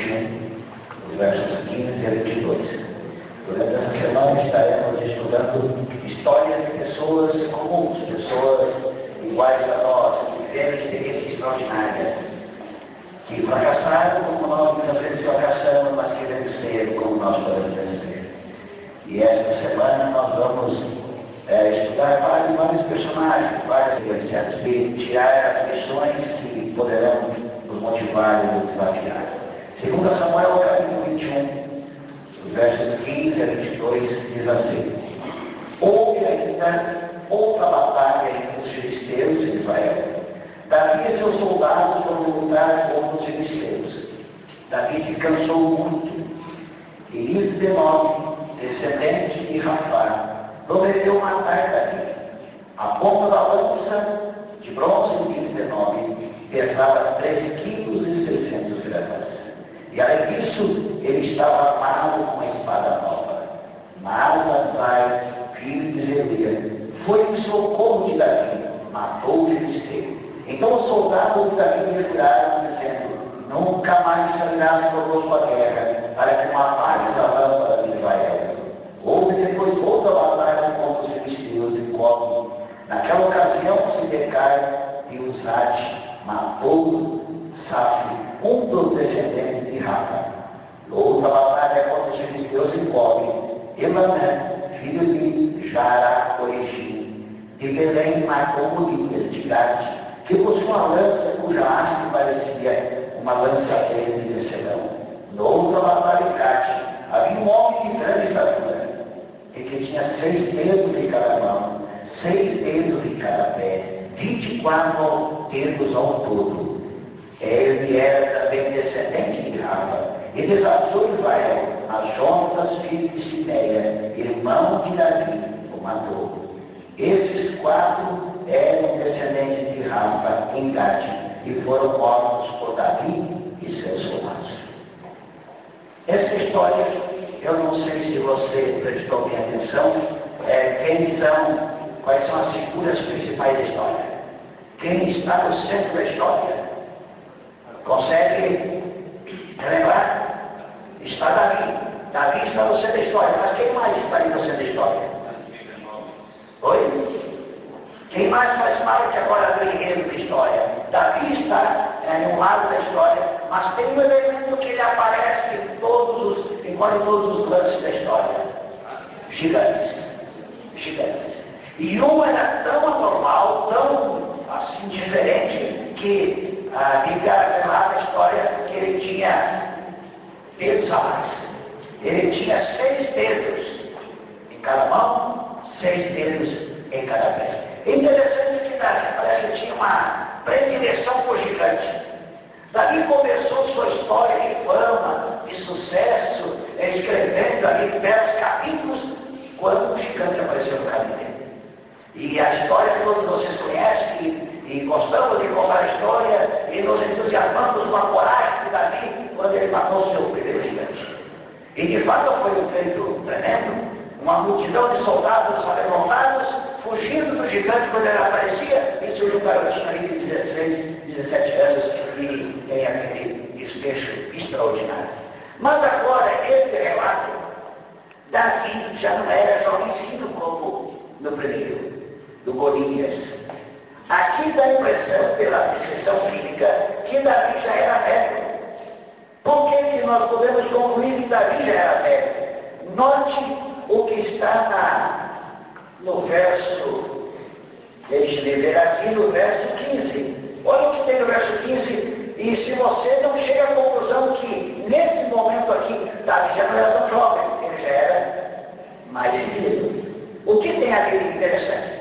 21, os versos 15 a 22. Durante essa semana estaremos estudando histórias de pessoas comuns, pessoas iguais a nós, que tiveram experiências extraordinárias, que fracassaram como nós muitas vezes fracassamos, mas queremos ser como nós podemos ser. E esta semana nós vamos estudar vários personagens, várias universidades, e tirar as lições que poderão nos motivar e nos desafiar. Segundo Samuel, capítulo 21, os versos 15 a 22, diz assim: houve ainda outra batalha entre os filisteus e Israel. Davi e seus soldados foram lutar contra os filisteus. Davi se cansou muito, e Isbenove, descendente de Rafá, prometeu matar Davi. A ponta da lança de bronze de Isbenove pesava 3,6 kg. E além disso, ele estava armado com uma espada nova. Mas Azai, filho de Zeruia, foi em socorro de Davi, matou o filisteu. Então os soldados de Davi lhe juraram, dizendo: nunca mais sairás conosco a guerra, para que não apagues a lâmpada de Israel. Houve depois outra batalha contra os filisteus em Cobre. Naquela ocasião, Sibecar de Uzate matou Safi, um dos descendentes de Rafa. Outra batalha contra os filisteus em Cobre. Elanã, filho de Jara-Oregi, de Belém, matou Golias de Gade, que possuía uma lança cuja haste parecia uma lança verde de Selão. Noutra batalha em Gade, havia um homem de grande estatura, e que tinha 6 dedos em cada mão, 6 dedos em cada pé, 24 dedos ao todo. Ele era também descendente de Rafa, e desafiou Israel, a Jonas, filho de Simeia, irmão de Davi, o matou. Esses 4 eram descendentes de Rafa em Gade, e foram mortos por Davi e seus soldados. Essa história, eu não sei se você prestou bem atenção, quem são, quais são as figuras principais da história. Quem está no centro da história? Consegue lembrar? Está Davi. Davi está no centro da história, mas quem mais está aí no centro da história? Oi? Quem mais faz parte agora do enredo da história? Davi está em um lado da história, mas tem um elemento que ele aparece em quase todos os lances da história. Gigantes. Gigantes. E um era tão anormal, tão assim diferente, que ligaram lá na história que ele tinha dedos a mais. Ele tinha 6 dedos em cada mão, 6 dedos em cada pé. É interessante que Davi parece que tinha uma predileção por gigante. Davi começou sua história de fama, de sucesso, escrevendo ali 10 capítulos, quando um gigante apareceu no caminho dele. E a história que todos vocês conhecem, e gostamos de contar a história, e nos entusiasmamos com a coragem de Davi quando ele matou o seu primeiro gigante. E de fato foi um feito tremendo, uma multidão de soldados amedrontados, fugindo do gigante quando ele aparecia, e surgiu um garotinho ali de 16, 17 anos, e tem aquele desfecho extraordinário. Mas agora, esse relato, Davi já não era jovenzinho como no primeiro, do Golias. Aqui dá a impressão, pela descrição física, que Davi já era velho. Por que nós podemos concluir que Davi já era velho? Note o que está no verso, deixe-me ver aqui no verso 15. Olha o que tem no verso 15, e se você não chega à conclusão que, nesse momento aqui, Davi já não era tão jovem, ele já era mais velho. O que tem aqui de interessante?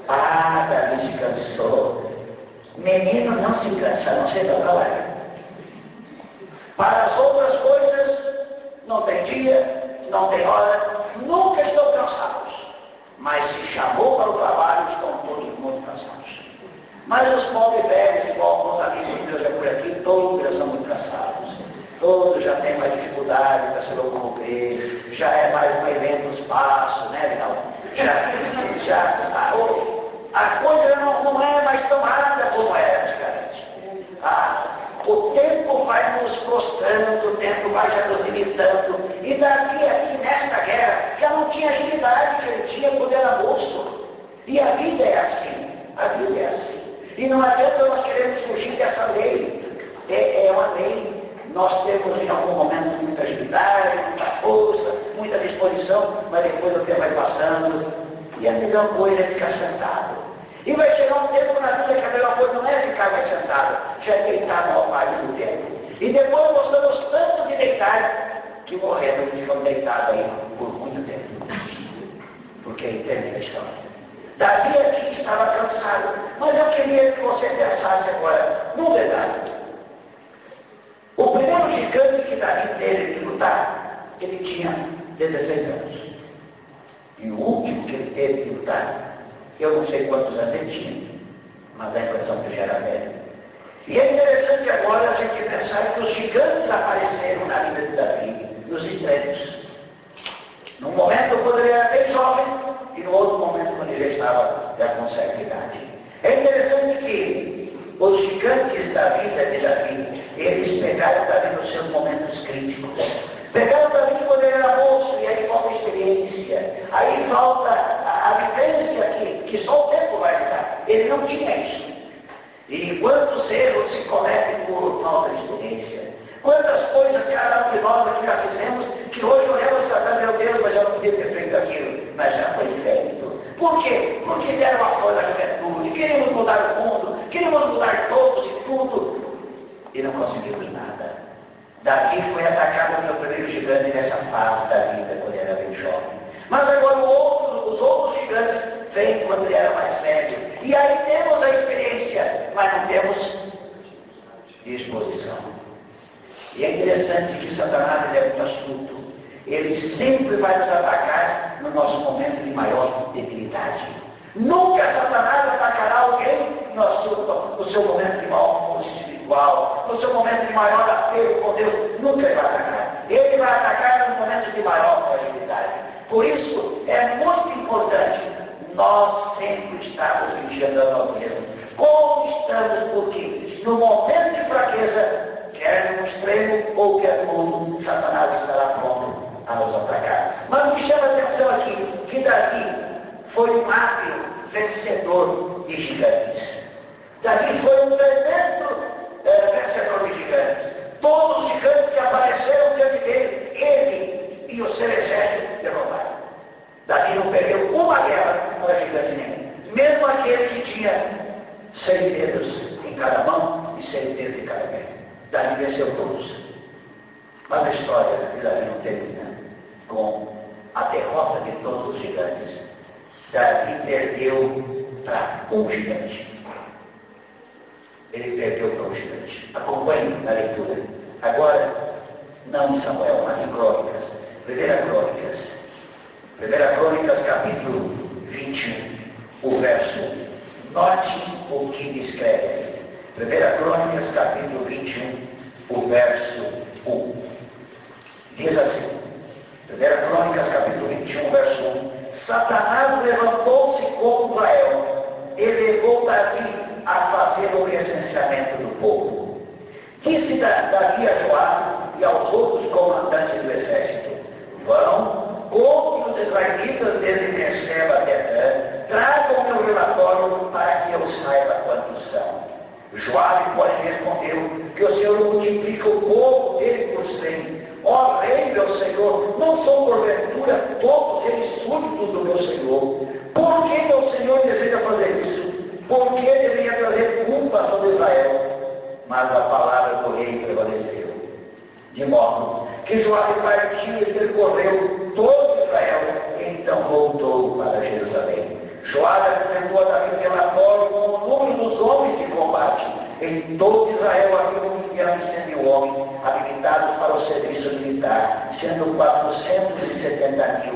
Davi se cansou. Menino não se cansa, não sei da palavra. Para as outras coisas, não tem dia, não tem hora, nunca estão cansados. Mas se chamou para o trabalho, estão todos muito cansados. Mas os pobres velhos, igual alguns amigos meus por aqui, todos são muito cansados. Todos já têm mais dificuldade para se locomover, já é mais um evento no espaço, né, Vidal? A coisa não é mais tão rápida como era antigamente. O tempo vai nos prostrando, o tempo vai já nos limitando. E Davi aqui nesta guerra já não tinha agilidade que ele tinha quando era moço. E a vida é assim. A vida é assim. E não adianta nós queremos fugir dessa lei. É uma lei. Nós temos em algum momento muita agilidade, muita força, muita disposição, mas depois o tempo vai passando e a melhor coisa é ficar sentado. E vai chegar um tempo na vida que a melhor coisa não é ficar mais sentado, já é deitar na parte do tempo. E depois gostamos tanto de deitar que morremos e ficamos deitados aí por muito tempo. Porque entende a história. Davi aqui estava cansado, mas eu queria que você pensasse agora, num detalhe. O primeiro gigante que Davi teve que lutar, ele tinha 16 anos. E o último que ele teve que lutar, eu não sei quantos anos ele tinha, mas dá a impressão que ele já era velho. E é interessante agora a gente pensar que os gigantes apareceram na vida de Davi, nos extremos. Num momento quando ele era bem jovem, e no outro momento quando ele já estava já com certa idade. É interessante que os gigantes da vida de Davi, eles pegaram Davi nos seus momentos críticos. Pegaram Davi quando ele era moço, e aí falta experiência. Aí falta a vivência que só o tempo vai dar. Ele não tinha isso. E quantos erros se cometem por falta de experiência? Quantas coisas que cada um de nós aqui já fizemos, que hoje olhamos para trás, meu Deus, mas já não podia ter feito aquilo, mas já foi feito. Por quê? Porque deram uma coisa à juventude, queríamos mudar o mundo, queríamos mudar todos e tudo, e não conseguimos nada. Davi foi atacado pelo primeiro gigante nessa fase da vida, quando ele era bem jovem. Mas agora os outros gigantes vêm quando ele era mais velho. E aí temos a experiência, mas não temos disposição. E é interessante que Satanás é muito astuto. Ele sempre vai nos atacar no nosso momento de maior debilidade. Nunca Satanás atacará alguém no seu momento de maior força espiritual, no seu momento de maior apego com Deus. Nunca ele vai atacar. Ele vai atacar nos momentos de maior fragilidade. Por isso, é muito importante nós sempre estarmos vigiando a nós mesmos. Como estamos, porque no momento de fraqueza, quer no extremo ou quer no outro, Satanás estará pronto a nos atacar. Mas me chama a atenção aqui que Davi foi um hábil vencedor de gigantes. Davi foi um tremendo vencedor de gigantes. Todos os gigantes que apareceram diante dele, ele e o seu exército derrotaram. Davi não perdeu uma guerra para gigante nenhum. Mesmo aquele que tinha 6 dedos em cada mão e 6 dedos em cada pé. Davi venceu todos. Mas a história de Davi não termina com a derrota de todos os gigantes. Davi perdeu para um gigante. Ele perdeu para um gigante. Acompanhe na leitura. Agora, não em Samuel, mas em Crônicas. Primeira Crônicas, capítulo 21, o verso. Note o que descreve. Primeira Crônicas, capítulo 21, o verso 1. Diz assim. Primeira Crônicas, capítulo 21, verso 1. Satanás levantou-se contra Israel e levou Davi a fazer o recenseamento do povo. Disse Davi a Joabe e aos outros comandantes do exército: vão, conte os israelitas desde Berseba até Dan, tragam meu relatório para que eu saiba quantos são. Joabe, porém, respondeu que o Senhor multiplica o povo dele por 100. Ó rei, meu Senhor, não são porventura todos eles súditos do meu Senhor? Por que meu Senhor deseja fazer isso? Por que deveria trazer culpa sobre Israel? Mas a palavra do rei prevaleceu. De modo que Joabe partiu e percorreu todo Israel, e então voltou para Jerusalém. Joabe apresentou a Davi relatório com o número dos homens de combate. Em todo Israel havia 1.100.000 homens habilitados para o serviço militar, sendo 470.000